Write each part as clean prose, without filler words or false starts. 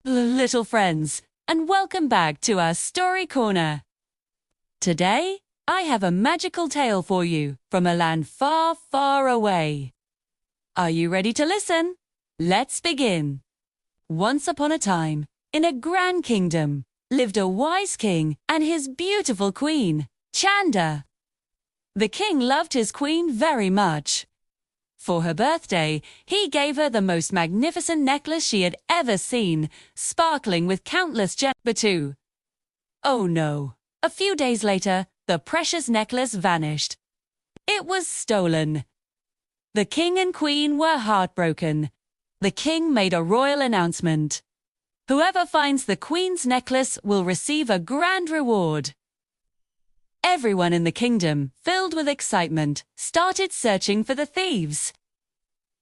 little friends, and welcome back to our story corner. Today, I have a magical tale for you from a land far, far away. Are you ready to listen? Let's begin. Once upon a time, in a grand kingdom, lived a wise king and his beautiful queen, Chanda. The king loved his queen very much. For her birthday, he gave her the most magnificent necklace she had ever seen, sparkling with countless gems. But oh no, a few days later, the precious necklace vanished. It was stolen. The king and queen were heartbroken. The king made a royal announcement. Whoever finds the queen's necklace will receive a grand reward. Everyone in the kingdom, filled with excitement, started searching for the thieves.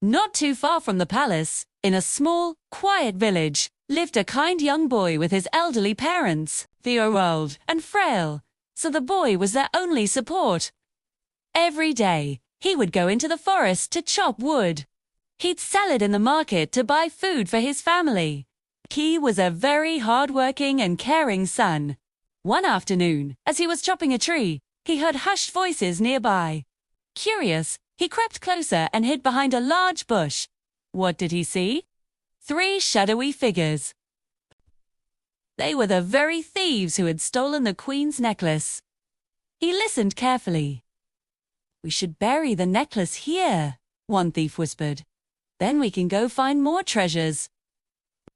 Not too far from the palace, in a small, quiet village, lived a kind young boy with his elderly parents. They were old and frail, so the boy was their only support. Every day, he would go into the forest to chop wood. He'd sell it in the market to buy food for his family. He was a very hard-working and caring son. One afternoon, as he was chopping a tree, he heard hushed voices nearby. Curious, he crept closer and hid behind a large bush. What did he see? 3 shadowy figures. They were the very thieves who had stolen the queen's necklace. He listened carefully. "We should bury the necklace here," one thief whispered. "Then we can go find more treasures."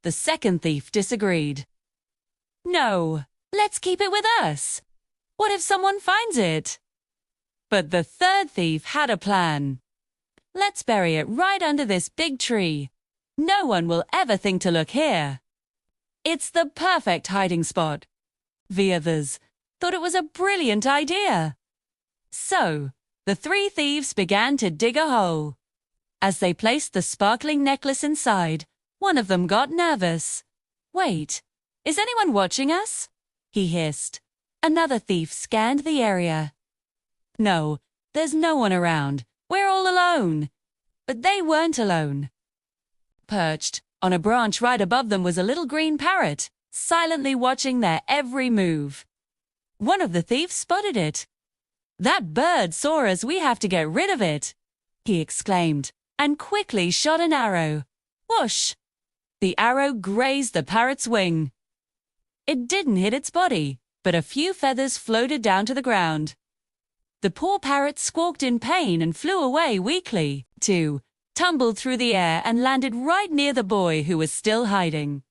The second thief disagreed. "No. Let's keep it with us. What if someone finds it?" But the third thief had a plan. "Let's bury it right under this big tree. No one will ever think to look here. It's the perfect hiding spot." The others thought it was a brilliant idea. So, the 3 thieves began to dig a hole. As they placed the sparkling necklace inside, one of them got nervous. "Wait, is anyone watching us?" he hissed. Another thief scanned the area. "No, there's no one around. We're all alone." But they weren't alone. Perched on a branch right above them was a little green parrot, silently watching their every move. One of the thieves spotted it. "That bird saw us. We have to get rid of it," he exclaimed, and quickly shot an arrow. Whoosh! The arrow grazed the parrot's wing. It didn't hit its body, but a few feathers floated down to the ground. The poor parrot squawked in pain and flew away weakly. 2 tumbled through the air and landed right near the boy who was still hiding.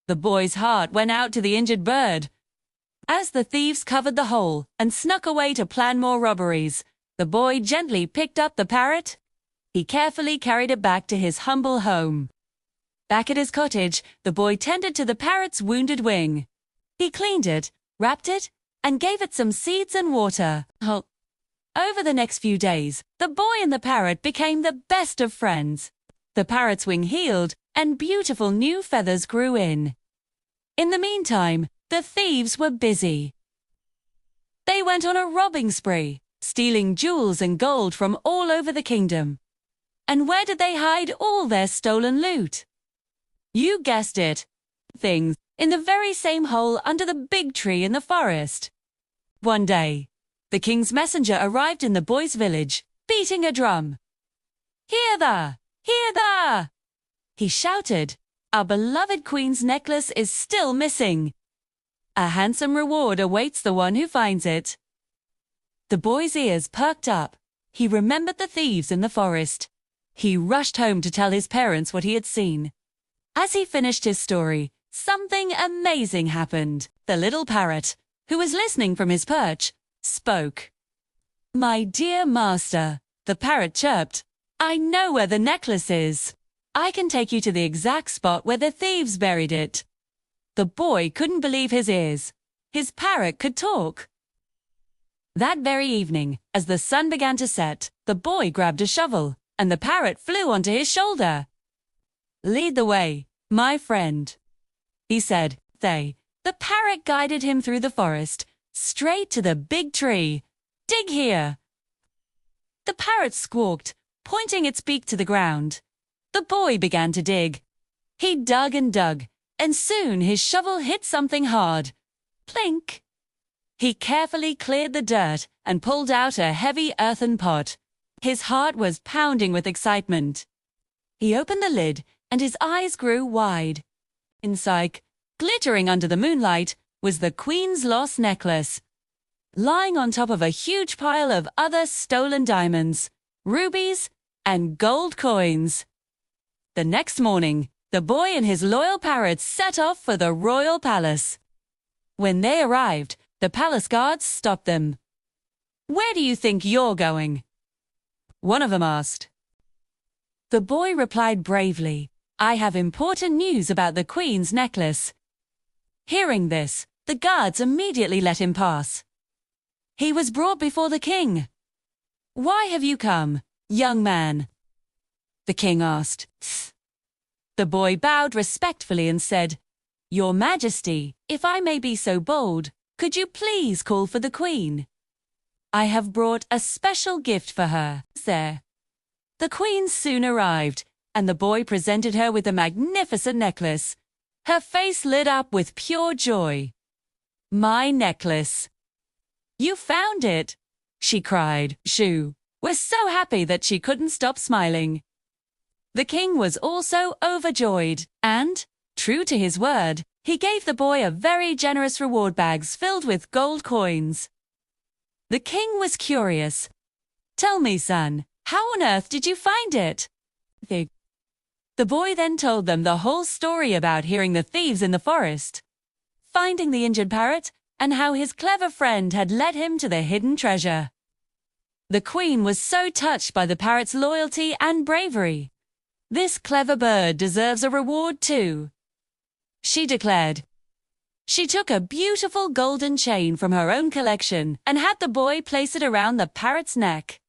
The boy's heart went out to the injured bird. As the thieves covered the hole and snuck away to plan more robberies, the boy gently picked up the parrot. He carefully carried it back to his humble home. Back at his cottage, the boy tended to the parrot's wounded wing. He cleaned it, wrapped it, and gave it some seeds and water. Over the next few days, the boy and the parrot became the best of friends. The parrot's wing healed, and beautiful new feathers grew in. In the meantime, the thieves were busy. They went on a robbing spree, stealing jewels and gold from all over the kingdom. And where did they hide all their stolen loot? You guessed it. Things in the very same hole under the big tree in the forest. One day, the king's messenger arrived in the boy's village, beating a drum. "Hear thou! Hear thou!" he shouted. "Our beloved queen's necklace is still missing. A handsome reward awaits the one who finds it." The boy's ears perked up. He remembered the thieves in the forest. He rushed home to tell his parents what he had seen. As he finished his story, something amazing happened. The little parrot, who was listening from his perch, spoke. "My dear master," the parrot chirped, "I know where the necklace is. I can take you to the exact spot where the thieves buried it." The boy couldn't believe his ears. His parrot could talk. That very evening, as the sun began to set, the boy grabbed a shovel, and the parrot flew onto his shoulder. "Lead the way, my friend," he said. The parrot guided him through the forest, straight to the big tree. "Dig here." The parrot squawked, pointing its beak to the ground. The boy began to dig. He dug and dug, and soon his shovel hit something hard. Plink! He carefully cleared the dirt and pulled out a heavy earthen pot. His heart was pounding with excitement. He opened the lid, and his eyes grew wide. Inside, glittering under the moonlight, was the Queen's lost necklace, lying on top of a huge pile of other stolen diamonds, rubies, and gold coins. The next morning, the boy and his loyal parrots set off for the royal palace. When they arrived, the palace guards stopped them. "Where do you think you're going?" one of them asked. The boy replied bravely, "I have important news about the Queen's necklace." Hearing this, the guards immediately let him pass. He was brought before the king. "Why have you come, young man?" the king asked. The boy bowed respectfully and said, "Your Majesty, if I may be so bold, could you please call for the Queen? I have brought a special gift for her, sir." The Queen soon arrived, and the boy presented her with a magnificent necklace. Her face lit up with pure joy. "My necklace! You found it!" she cried. Shoo was so happy that she couldn't stop smiling. The king was also overjoyed, and, true to his word, he gave the boy a very generous reward bags filled with gold coins. The king was curious. "Tell me, son, how on earth did you find it?" The boy then told them the whole story about hearing the thieves in the forest, finding the injured parrot, and how his clever friend had led him to the hidden treasure. The Queen was so touched by the parrot's loyalty and bravery. "This clever bird deserves a reward too," she declared. She took a beautiful golden chain from her own collection and had the boy place it around the parrot's neck.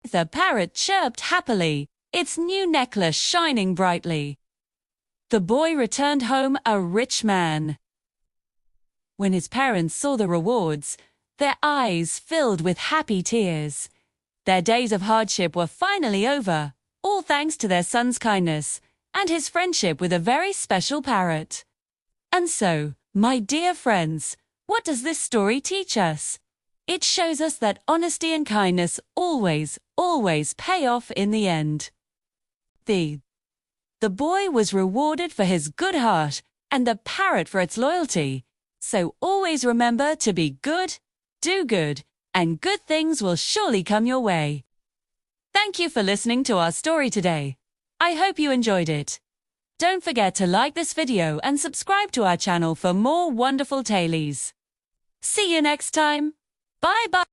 The parrot chirped happily, its new necklace shining brightly. The boy returned home a rich man. When his parents saw the rewards, their eyes filled with happy tears. Their days of hardship were finally over, all thanks to their son's kindness and his friendship with a very special parrot. And so, my dear friends, what does this story teach us? It shows us that honesty and kindness always pay off in the end. The boy was rewarded for his good heart and the parrot for its loyalty. So always remember to be good, do good, and good things will surely come your way. Thank you for listening to our story today. I hope you enjoyed it. Don't forget to like this video and subscribe to our channel for more wonderful tailies. See you next time. Bye-bye.